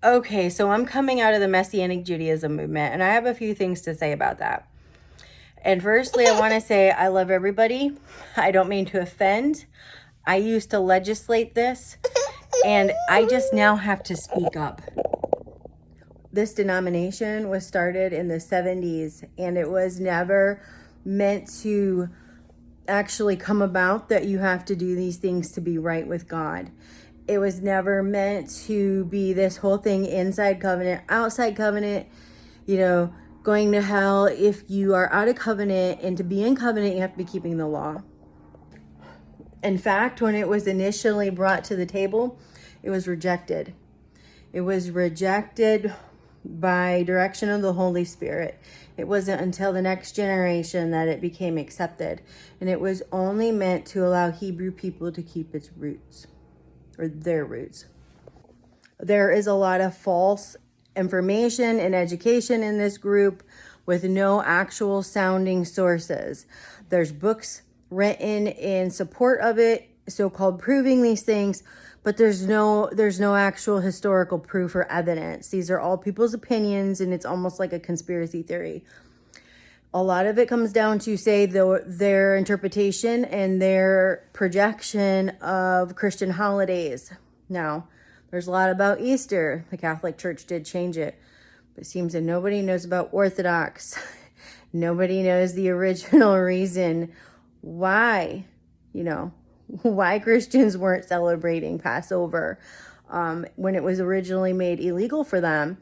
Okay, so I'm coming out of the Messianic Judaism movement, and I have a few things to say about that. And firstly, I want to say I love everybody. I don't mean to offend. I used to legislate this, and I just now have to speak up. This denomination was started in the 70s, and it was never meant to actually come about that you have to do these things to be right with God. It was never meant to be this whole thing, inside covenant, outside covenant, going to hell if you are out of covenant. And to be in covenant, you have to be keeping the law. In fact, when it was initially brought to the table, it was rejected. It was rejected by direction of the Holy Spirit. It wasn't until the next generation that it became accepted. And it was only meant to allow Hebrew people to keep its roots, or their roots. There is a lot of false information and education in this group with no actual sounding sources. There's books written in support of it, so-called proving these things, but there's no actual historical proof or evidence. These are all people's opinions, and it's almost like a conspiracy theory. A lot of it comes down to, say, their interpretation and their projection of Christian holidays. Now, there's a lot about Easter. The Catholic Church did change it. But it seems that nobody knows about Orthodox. Nobody knows the original reason why, why Christians weren't celebrating Passover when it was originally made illegal for them.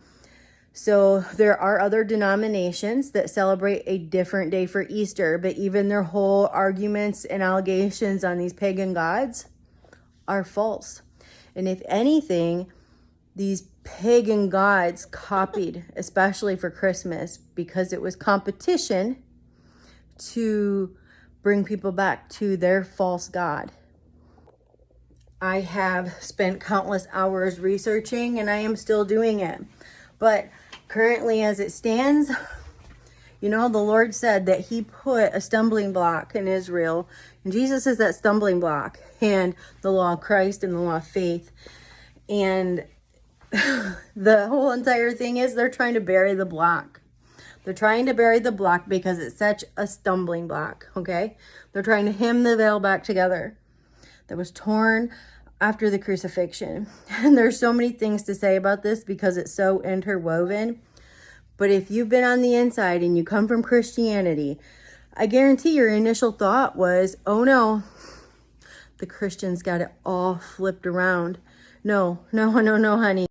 So there are other denominations that celebrate a different day for Easter, but even their whole arguments and allegations on these pagan gods are false. And if anything, these pagan gods copied, especially for Christmas, because it was competition to bring people back to their false god. I have spent countless hours researching, and I am still doing it. But currently, as it stands, the Lord said that he put a stumbling block in Israel, and Jesus is that stumbling block, and the law of Christ and the law of faith. And the whole entire thing is they're trying to bury the block. They're trying to bury the block because it's such a stumbling block, okay? They're trying to hem the veil back together that was torn after the crucifixion. And there's so many things to say about this because it's so interwoven. But if you've been on the inside and you come from Christianity, I guarantee your initial thought was, oh no, the Christians got it all flipped around. No, honey.